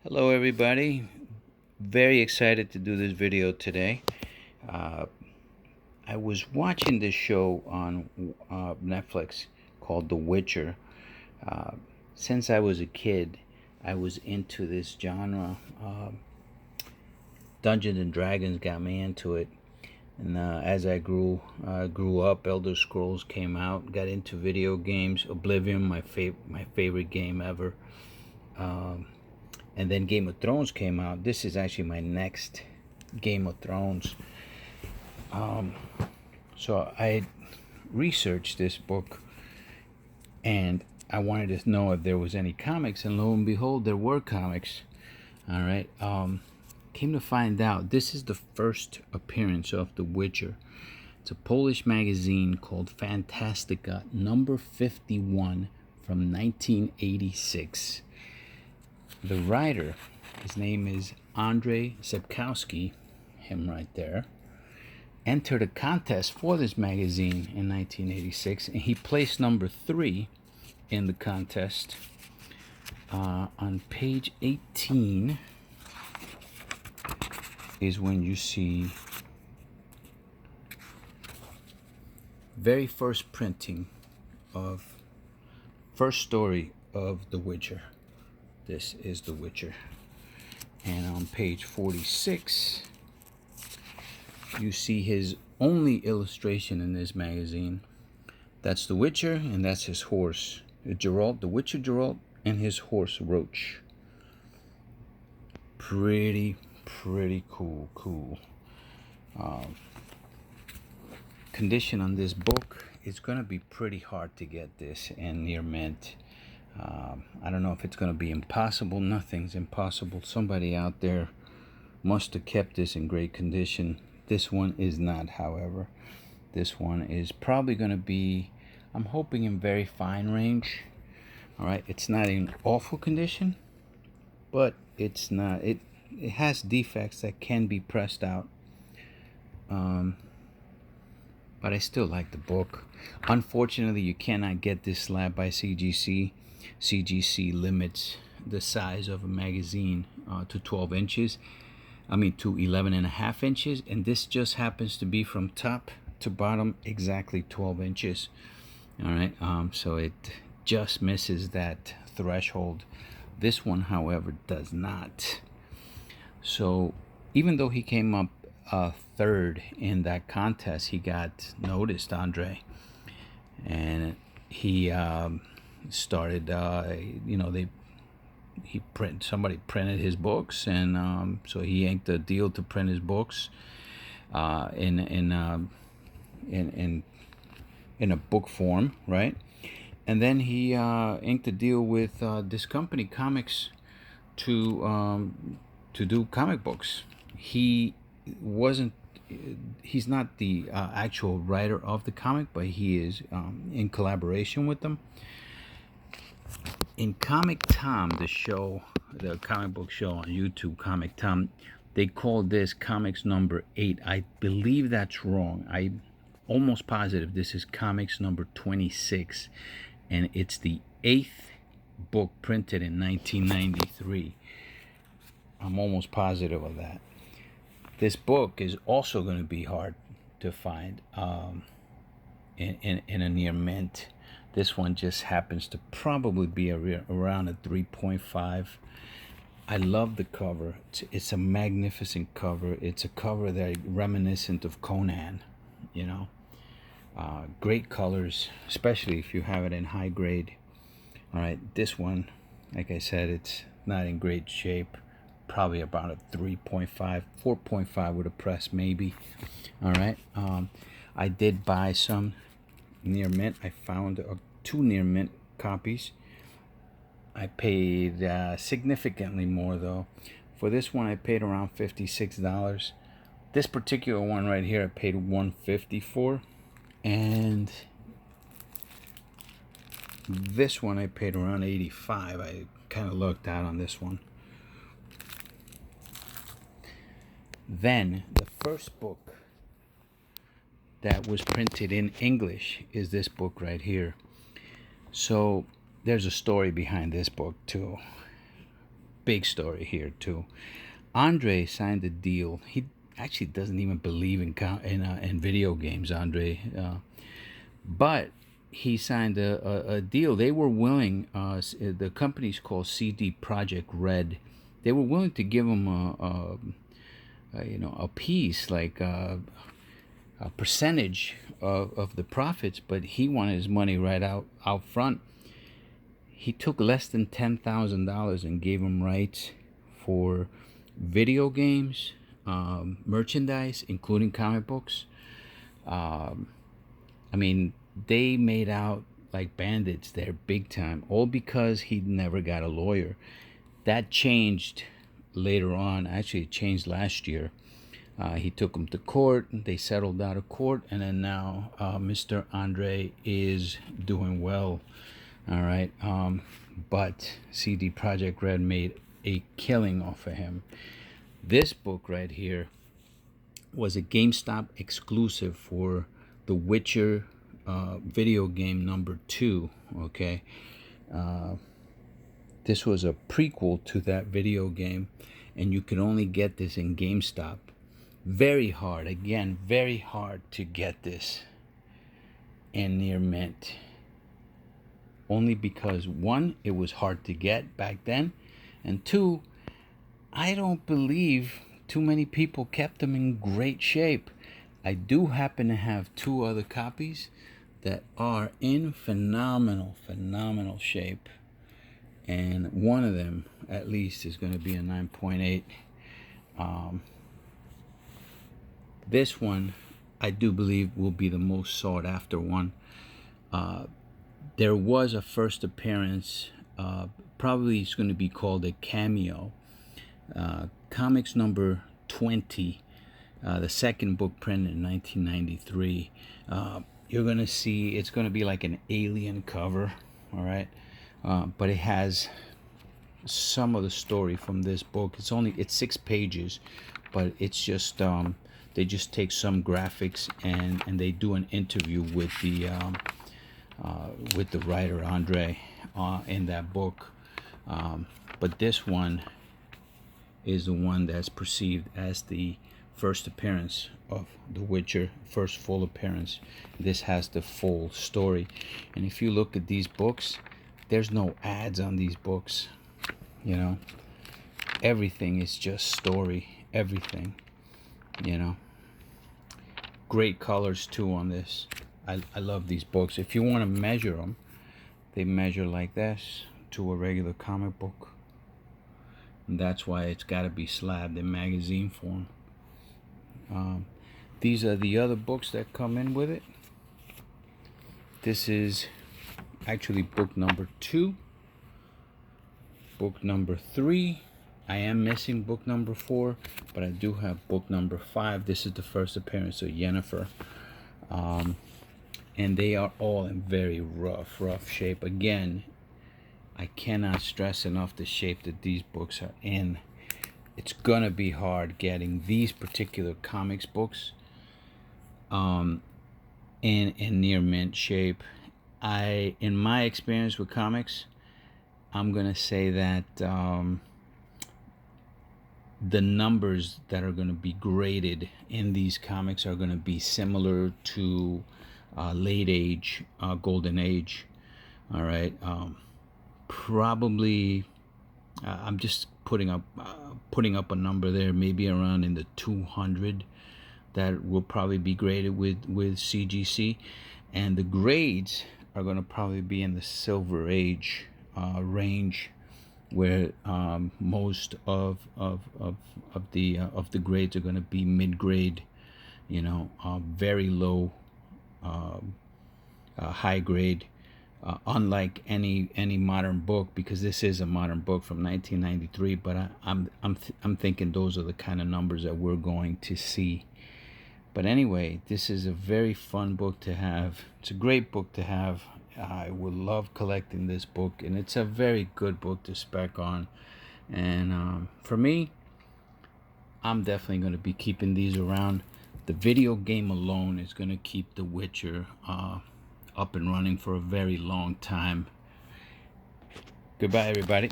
Hello everybody, very excited to do this video today. uh, I was watching this show on Netflix called The Witcher. uh, since I was a kid I was into this genre. Dungeons and Dragons got me into it, and as I grew up, Elder Scrolls came out, got into video games. Oblivion, my favorite game ever. um, and then Game of Thrones came out. This is actually my next Game of Thrones. Um, so I researched this book and I wanted to know if there was any comics, and lo and behold, there were comics. All right. Came to find out, this is the first appearance of The Witcher. It's a Polish magazine called Fantastyka, number 51 from 1986. The writer, his name is Andrzej Sapkowski, him right there, entered a contest for this magazine in 1986, and he placed number 3 in the contest. On page 18 is when you see very first printing of first story of The Witcher. This is The Witcher. And on page 46 you see his only illustration in this magazine. That's The Witcher, and that's his horse, Geralt, the Witcher Geralt, and his horse Roach. Pretty cool. Condition on this book, it's gonna be pretty hard to get this in near mint. I don't know if it's gonna be impossible. Nothing's impossible. Somebody out there must have kept this in great condition. This one is not, however. This one is probably going to be, I'm hoping, in very fine range. All right, it's not in awful condition, but it has defects that can be pressed out. But I still like the book. Unfortunately, you cannot get this slab by CGC. CGC limits the size of a magazine to 12 inches. To 11 and a half inches, and this just happens to be from top to bottom exactly 12 inches. All right, so it just misses that threshold. This one, however, does not. So even though he came up third in that contest, he got noticed, Andre, and he started. Somebody printed his books, and so he inked a deal to print his books in a book form, right? And then he inked a deal with this company, Comics, to do comic books. He's not the actual writer of the comic, but he is in collaboration with them. In Comic Tom, the comic book show on YouTube, Comic Tom, they call this Comics number 8. I believe that's wrong. I'm almost positive this is Comics number 26, and it's the 8th book printed in 1993. I'm almost positive of that. This book is also going to be hard to find in a near mint. This one just happens to probably be around a 3.5. I love the cover. It's a magnificent cover. It's a cover that reminiscent of Conan, you know. Great colors, especially if you have it in high grade. All right, this one, like I said, it's not in great shape. Probably about a 3.5, 4.5 with a press, maybe. All right. I did buy some near mint. I found 2 near mint copies. I paid significantly more though. For this one I paid around $56. This particular one right here I paid $150 for, and this one I paid around $85. I kind of looked out on this one. Then the first book that was printed in English is this book right here. So there's a story behind this book too. big story here too. Andre signed a deal. He actually doesn't even believe in video games, Andre, but he signed a deal. They were willing. The company's called CD Project Red. They were willing to give him a piece, like a percentage of the profits, but he wanted his money right out front. He took less than $10,000 and gave him rights for video games, merchandise, including comic books. I mean, they made out like bandits there, big time, all because he never got a lawyer. That changed later on. Actually, it changed last year. He took him to court. They settled out of court, and then now Mr. Andre is doing well. All right, but CD Projekt Red made a killing off of him. This book right here was a GameStop exclusive for The Witcher video game number 2. Okay, this was a prequel to that video game, and you could only get this in GameStop. Very hard, again, very hard to get this in near mint. Only because, one, it was hard to get back then, and two, I don't believe too many people kept them in great shape. I do happen to have 2 other copies that are in phenomenal shape, and one of them at least is going to be a 9.8. This one I do believe will be the most sought after one. There was a first appearance, probably it's going to be called a cameo. Comics number 20, the second book printed in 1993. You're going to see, it's going to be like an alien cover, all right? But it has some of the story from this book. It's 6 pages, but it's just, they just take some graphics and they do an interview with the writer Andre in that book. But this one is the one that's perceived as the first appearance of The Witcher, first full appearance. This has the full story, and if you look at these books, there's no ads on these books. You know, everything is just story, everything. You know, great colors too on this. I love these books. If you want to measure them, they measure like this to a regular comic book, and that's why it's got to be slabbed in magazine form. These are the other books that come in with it. This is actually book number 2. Book number 3. I am missing book number 4, but I do have book number 5. This is the first appearance of Yennefer. And they are all in very rough shape. Again, I cannot stress enough the shape that these books are in. It's gonna be hard getting these particular comics books in near mint shape. In my experience with comics, I'm gonna say that the numbers that are gonna be graded in these comics are gonna be similar to late age, golden age. All right, probably I'm just putting up a number there, maybe around in the 200 that will probably be graded with CGC, and the grades are going to probably be in the silver age range, where most of the grades are going to be mid grade, you know, very low, high grade. Unlike any modern book, because this is a modern book from 1993, but I'm thinking those are the kind of numbers that we're going to see. But anyway, this is a very fun book to have. It's a great book to have. I would love collecting this book, and it's a very good book to spec on. And for me, I'm definitely going to be keeping these around. The video game alone is going to keep The Witcher up and running for a very long time. Goodbye, everybody.